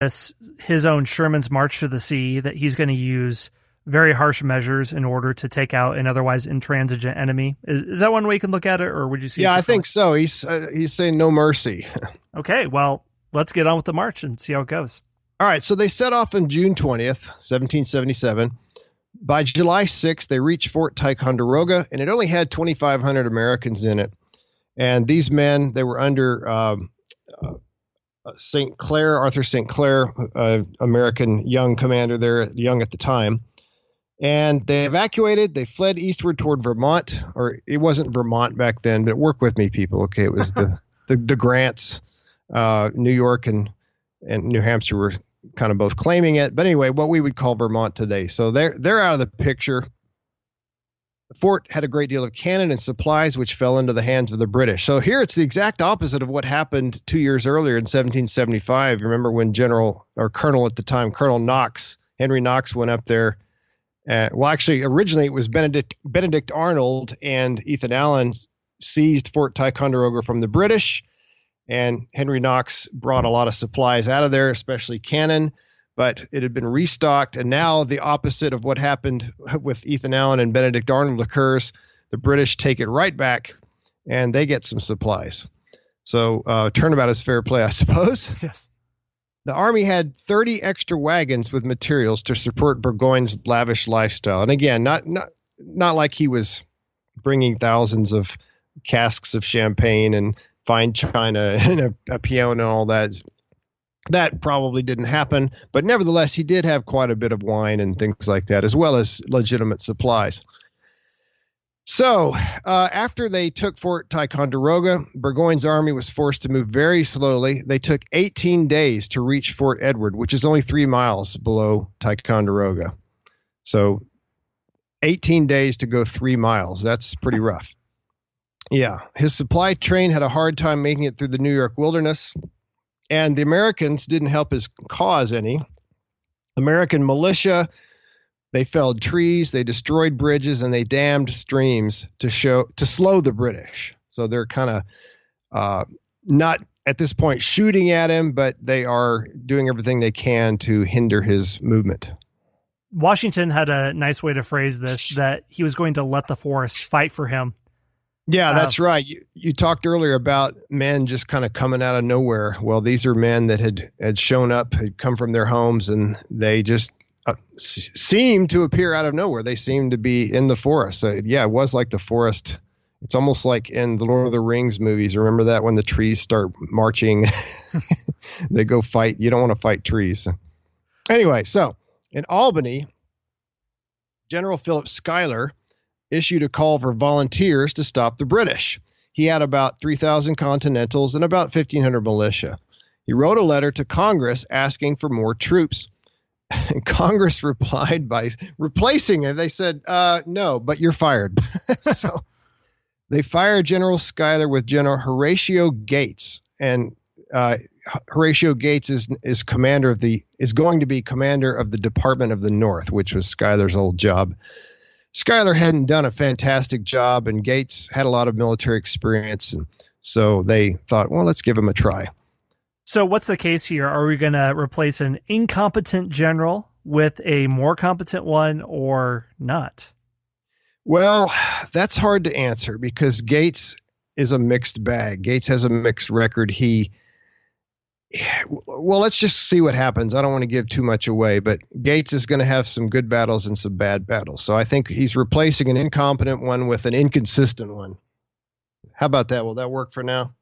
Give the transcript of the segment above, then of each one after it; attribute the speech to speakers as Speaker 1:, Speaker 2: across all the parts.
Speaker 1: his own Sherman's March to the Sea, that he's going to use very harsh measures in order to take out an otherwise intransigent enemy. Is that one way you can look at it, or would you see?
Speaker 2: Yeah, I think so. He's saying no mercy.
Speaker 1: Okay, well, let's get on with the march and see how it goes.
Speaker 2: All right, so they set off on June 20th, 1777. By July 6th, they reached Fort Ticonderoga, and it only had 2,500 Americans in it. And these men, they were under Arthur St. Clair, American young commander there, young at the time. And they evacuated. They fled eastward toward Vermont, or it wasn't Vermont back then, but work with me, people. Okay, it was the Grants. New York and New Hampshire were kind of both claiming it. But anyway, what we would call Vermont today. So they're out of the picture. The fort had a great deal of cannon and supplies, which fell into the hands of the British. So here it's the exact opposite of what happened 2 years earlier in 1775. Remember when Colonel at the time, Colonel Knox, Henry Knox, went up there. Actually, originally it was Benedict Arnold and Ethan Allen seized Fort Ticonderoga from the British, and Henry Knox brought a lot of supplies out of there, especially cannon, but it had been restocked. And now the opposite of what happened with Ethan Allen and Benedict Arnold occurs. The British take it right back, and they get some supplies. So turnabout is fair play, I suppose.
Speaker 1: Yes.
Speaker 2: The Army had 30 extra wagons with materials to support Burgoyne's lavish lifestyle. And again, not like he was bringing thousands of casks of champagne and fine china and a piano and all that. That probably didn't happen. But nevertheless, he did have quite a bit of wine and things like that, as well as legitimate supplies. So after they took Fort Ticonderoga, Burgoyne's army was forced to move very slowly. They took 18 days to reach Fort Edward, which is only 3 miles below Ticonderoga. So 18 days to go 3 miles. That's pretty rough. Yeah. His supply train had a hard time making it through the New York wilderness, and the Americans didn't help his cause any. American militia, they felled trees, they destroyed bridges, and they dammed streams to slow the British. So they're kind of not at this point shooting at him, but they are doing everything they can to hinder his movement.
Speaker 1: Washington had a nice way to phrase this, that he was going to let the forest fight for him.
Speaker 2: Yeah, that's right. You talked earlier about men just kind of coming out of nowhere. Well, these are men that had shown up, had come from their homes, and they just seemed to appear out of nowhere. They seemed to be in the forest. So, yeah, it was like the forest. It's almost like in the Lord of the Rings movies. Remember that when the trees start marching, they go fight. You don't want to fight trees. Anyway, so in Albany, General Philip Schuyler issued a call for volunteers to stop the British. He had about 3,000 Continentals and about 1,500 militia. He wrote a letter to Congress asking for more troops. And Congress replied by replacing it. They said, no, but you're fired. So they fired General Schuyler with General Horatio Gates. And Horatio Gates is going to be commander of the Department of the North, which was Schuyler's old job. Schuyler hadn't done a fantastic job, and Gates had a lot of military experience. And so they thought, well, let's give him a try.
Speaker 1: So what's the case here? Are we going to replace an incompetent general with a more competent one or not?
Speaker 2: Well, that's hard to answer because Gates is a mixed bag. Gates has a mixed record. Let's just see what happens. I don't want to give too much away, but Gates is going to have some good battles and some bad battles. So I think he's replacing an incompetent one with an inconsistent one. How about that? Will that work for now?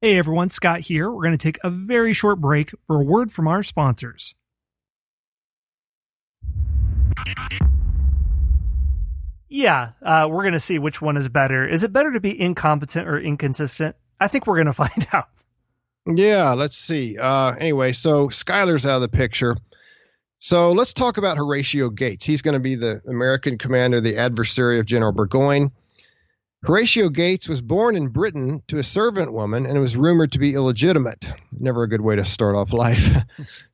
Speaker 1: Hey everyone, Scott here. We're going to take a very short break for a word from our sponsors. Yeah, we're going to see which one is better. Is it better to be incompetent or inconsistent? I think we're going to find out.
Speaker 2: Yeah, let's see. Anyway, so Schuyler's out of the picture. So let's talk about Horatio Gates. He's going to be the American commander, the adversary of General Burgoyne. Horatio Gates was born in Britain to a servant woman and was rumored to be illegitimate. Never a good way to start off life,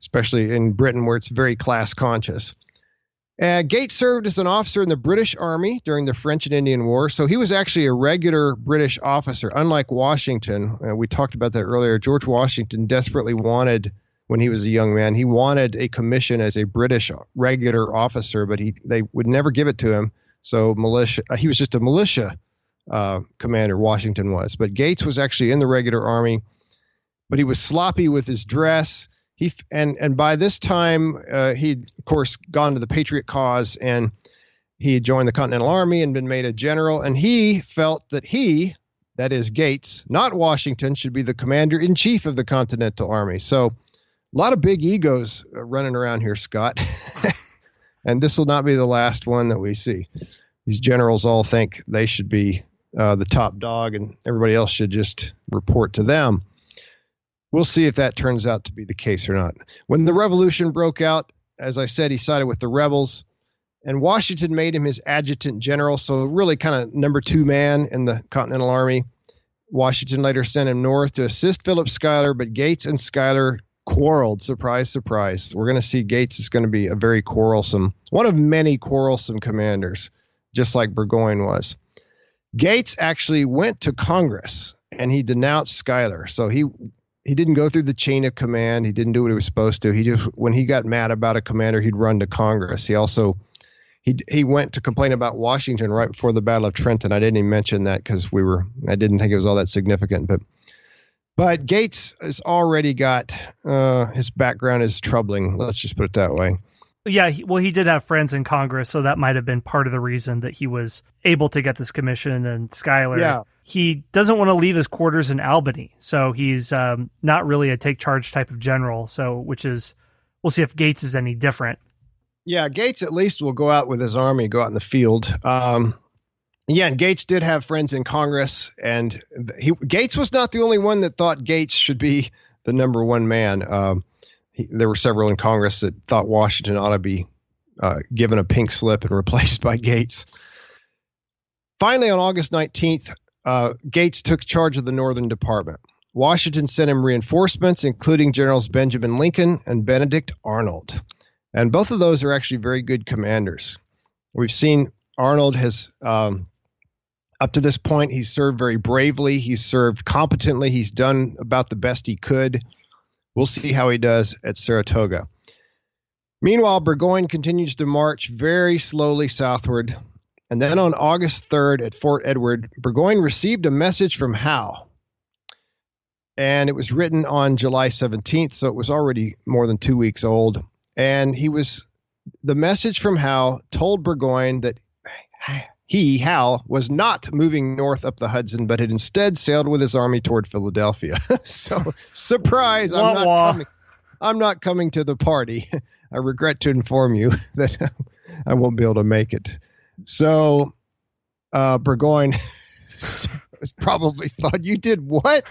Speaker 2: especially in Britain where it's very class conscious. Gates served as an officer in the British Army during the French and Indian War, so he was actually a regular British officer, unlike Washington. We talked about that earlier. George Washington desperately wanted, when he was a young man, he wanted a commission as a British regular officer, but they would never give it to him. So he was just a militia commander, Washington was. But Gates was actually in the regular army, but he was sloppy with his dress. And by this time, he'd, of course, gone to the Patriot cause, and he had joined the Continental Army and been made a general. And he felt that that is Gates, not Washington, should be the commander-in-chief of the Continental Army. So a lot of big egos running around here, Scott. And this will not be the last one that we see. These generals all think they should be the top dog, and everybody else should just report to them. We'll see if that turns out to be the case or not. When the revolution broke out, as I said, he sided with the rebels, and Washington made him his adjutant general, so really kind of number 2 man in the Continental Army. Washington later sent him north to assist Philip Schuyler, but Gates and Schuyler quarreled. Surprise, surprise. We're going to see Gates is going to be a very quarrelsome, one of many quarrelsome commanders, just like Burgoyne was. Gates actually went to Congress, and he denounced Schuyler, so he didn't go through the chain of command. He didn't do what he was supposed to. He just, when he got mad about a commander, he'd run to Congress. He also, he went to complain about Washington right before the Battle of Trenton. I didn't even mention that because I didn't think it was all that significant. But Gates has already got, his background is troubling. Let's just put it that way.
Speaker 1: Yeah, he did have friends in Congress, so that might have been part of the reason that he was able to get this commission. And Schuyler, he doesn't want to leave his quarters in Albany, so he's not really a take charge type of general. So, we'll see if Gates is any different.
Speaker 2: Yeah, Gates at least will go out with his army, go out in the field. And Gates did have friends in Congress, and Gates was not the only one that thought Gates should be the number 1 man. There were several in Congress that thought Washington ought to be given a pink slip and replaced by Gates. Finally, on August 19th, Gates took charge of the Northern Department. Washington sent him reinforcements, including Generals Benjamin Lincoln and Benedict Arnold. And both of those are actually very good commanders. We've seen Arnold has, up to this point, he's served very bravely. He's served competently. He's done about the best he could. We'll see how he does at Saratoga. Meanwhile, Burgoyne continues to march very slowly southward. And then on August 3rd at Fort Edward, Burgoyne received a message from Howe. And it was written on July 17th, so it was already more than 2 weeks old. And the message from Howe told Burgoyne that Howe, was not moving north up the Hudson, but had instead sailed with his army toward Philadelphia. So, surprise, I'm not coming to the party. I regret to inform you that I won't be able to make it. So, Burgoyne probably thought, you did what?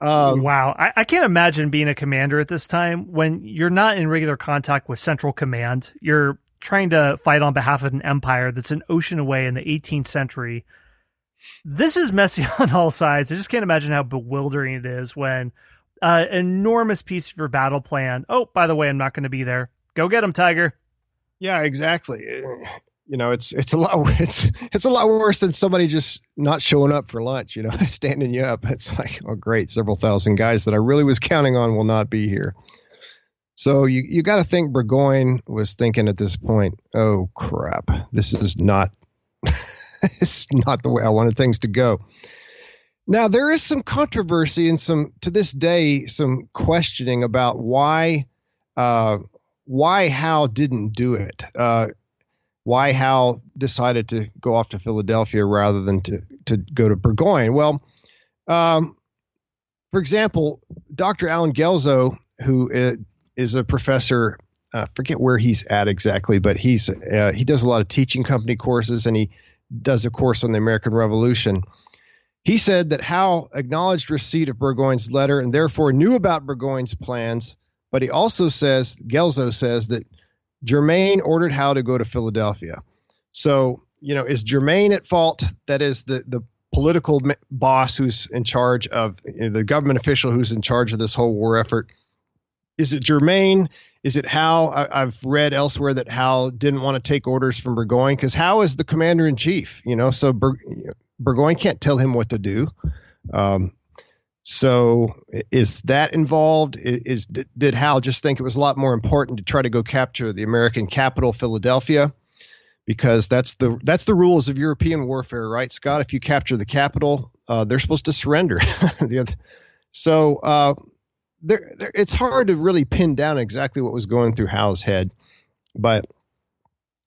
Speaker 1: Wow. I can't imagine being a commander at this time when you're not in regular contact with Central Command. You're trying to fight on behalf of an empire that's an ocean away in the 18th century. This is messy on all sides. I just can't imagine how bewildering it is when an enormous piece of your battle plan. Oh, by the way, I'm not going to be there. Go get him, Tiger.
Speaker 2: Yeah, exactly. It's a lot worse than somebody just not showing up for lunch, standing you up. It's like, oh, great. Several thousand guys that I really was counting on will not be here. So you got to think Burgoyne was thinking at this point, oh, crap, this is not it's not the way I wanted things to go. Now, there is some controversy and to this day, some questioning about why Howe didn't do it. Why Howe decided to go off to Philadelphia rather than to go to Burgoyne. Well, for example, Dr. Alan Gelzo, who is a professor, forget where he's at exactly, but he does a lot of teaching company courses, and he does a course on the American Revolution. He said that Howe acknowledged receipt of Burgoyne's letter and therefore knew about Burgoyne's plans, but he also says, Gelzo says, that Germain ordered Howe to go to Philadelphia. So, is Germain at fault? That is the political boss who's in charge of the government official who's in charge of this whole war effort. Is it Germain? Is it Howe? I've read elsewhere that Howe didn't want to take orders from Burgoyne because Howe is the commander in chief, so Burgoyne can't tell him what to do. So is that involved? Did Howe just think it was a lot more important to try to go capture the American capital, Philadelphia? Because that's the rules of European warfare, right, Scott? If you capture the capital, they're supposed to surrender. It's hard to really pin down exactly what was going through Howe's head. But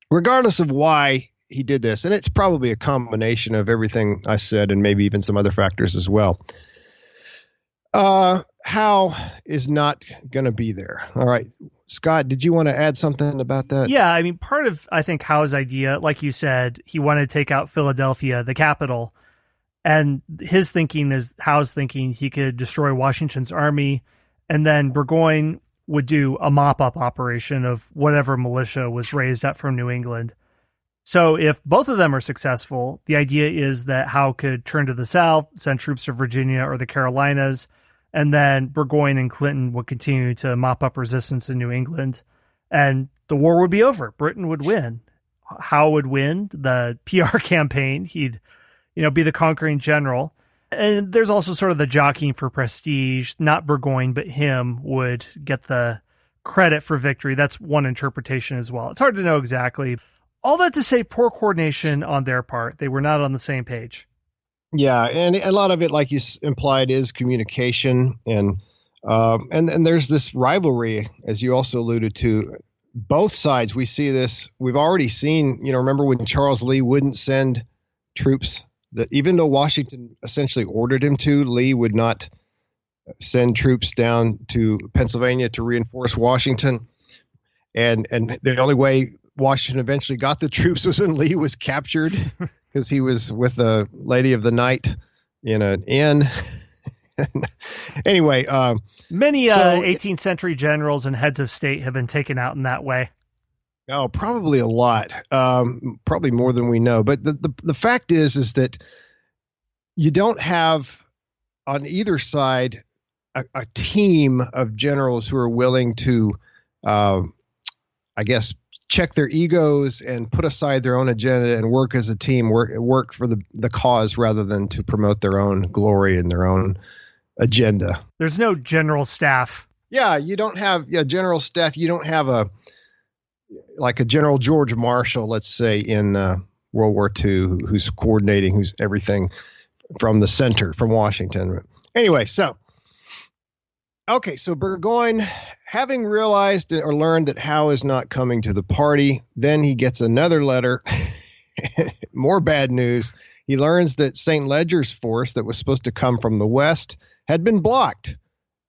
Speaker 2: regardless of why he did this, and it's probably a combination of everything I said and maybe even some other factors as well, Howe is not going to be there. All right. Scott, did you want to add something about that?
Speaker 1: Yeah, I mean, part of, I think, Howe's idea, like you said, he wanted to take out Philadelphia, the capital. And his thinking is Howe's thinking he could destroy Washington's army, and then Burgoyne would do a mop-up operation of whatever militia was raised up from New England. So if both of them are successful, the idea is that Howe could turn to the south, send troops to Virginia or the Carolinas, and then Burgoyne and Clinton would continue to mop up resistance in New England, and the war would be over. Britain would win. Howe would win the PR campaign. He'd, be the conquering general. And there's also sort of the jockeying for prestige. Not Burgoyne, but him would get the credit for victory. That's one interpretation as well. It's hard to know exactly. All that to say, poor coordination on their part. They were not on the same page.
Speaker 2: Yeah, and a lot of it, like you implied, is communication, and there's this rivalry, as you also alluded to. Both sides, we see this. We've already seen, remember when Charles Lee wouldn't send troops, that even though Washington essentially ordered him to, Lee would not send troops down to Pennsylvania to reinforce Washington. And the only way Washington eventually got the troops was when Lee was captured. Because he was with a lady of the night in an inn. Anyway.
Speaker 1: Many 18th century generals and heads of state have been taken out in that way.
Speaker 2: Oh, probably a lot. Probably more than we know. But the fact is that you don't have on either side a team of generals who are willing to, check their egos and put aside their own agenda and work as a team, work for the cause rather than to promote their own glory and their own agenda.
Speaker 1: There's no general staff.
Speaker 2: Yeah, you don't have general staff. You don't have a General George Marshall, let's say, in World War II, who's coordinating, who's everything from the center, from Washington. Anyway, so Burgoyne, having realized or learned that Howe is not coming to the party, then he gets another letter. More bad news. He learns that St. Ledger's force that was supposed to come from the west had been blocked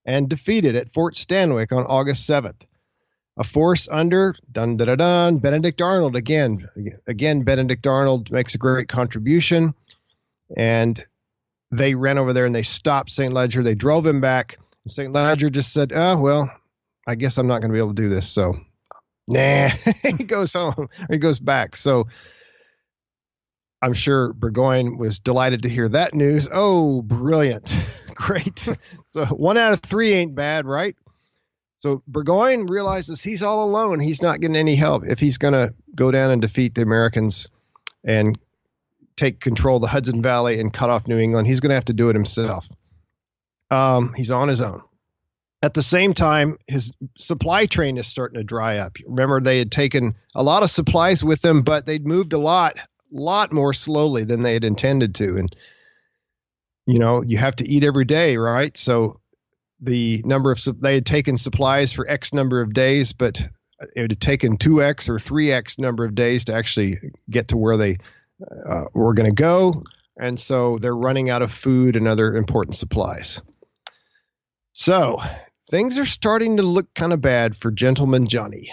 Speaker 2: and defeated at Fort Stanwix on August 7th. A force under Benedict Arnold. Again, Benedict Arnold makes a great contribution. And they ran over there and they stopped St. Ledger. They drove him back. St. Ledger just said, I guess I'm not going to be able to do this. So, he goes home, or he goes back. So I'm sure Burgoyne was delighted to hear that news. Oh, brilliant. Great. So 1 out of 3 ain't bad, right? So Burgoyne realizes he's all alone. He's not getting any help. If he's going to go down and defeat the Americans and take control of the Hudson Valley and cut off New England, he's going to have to do it himself. He's on his own. At the same time, his supply train is starting to dry up. Remember, they had taken a lot of supplies with them, but they'd moved a lot more slowly than they had intended to. And, you have to eat every day, right? So the number of, they had taken supplies for X number of days, but it had taken 2X or 3X number of days to actually get to where they were going to go. And so they're running out of food and other important supplies. So things are starting to look kind of bad for Gentleman Johnny.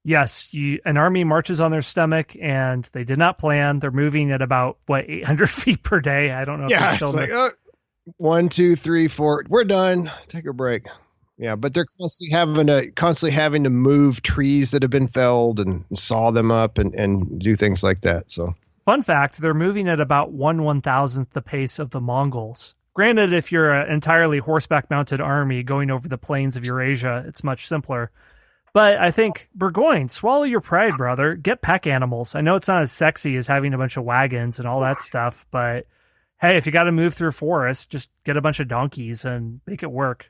Speaker 1: Yes, an army marches on their stomach, and they did not plan. They're moving at about, 800 feet per day? I don't know if they're still...
Speaker 2: Yeah, it's like, 1, 2, 3, 4, we're done. Take a break. Yeah, but they're constantly having to move trees that have been felled and saw them up and do things like that. So,
Speaker 1: fun fact, they're moving at about 1/1000th the pace of the Mongols. Granted, if you're an entirely horseback-mounted army going over the plains of Eurasia, it's much simpler. But I think, Burgoyne, swallow your pride, brother. Get pack animals. I know it's not as sexy as having a bunch of wagons and all that stuff, but hey, if you got to move through forest, just get a bunch of donkeys and make it work.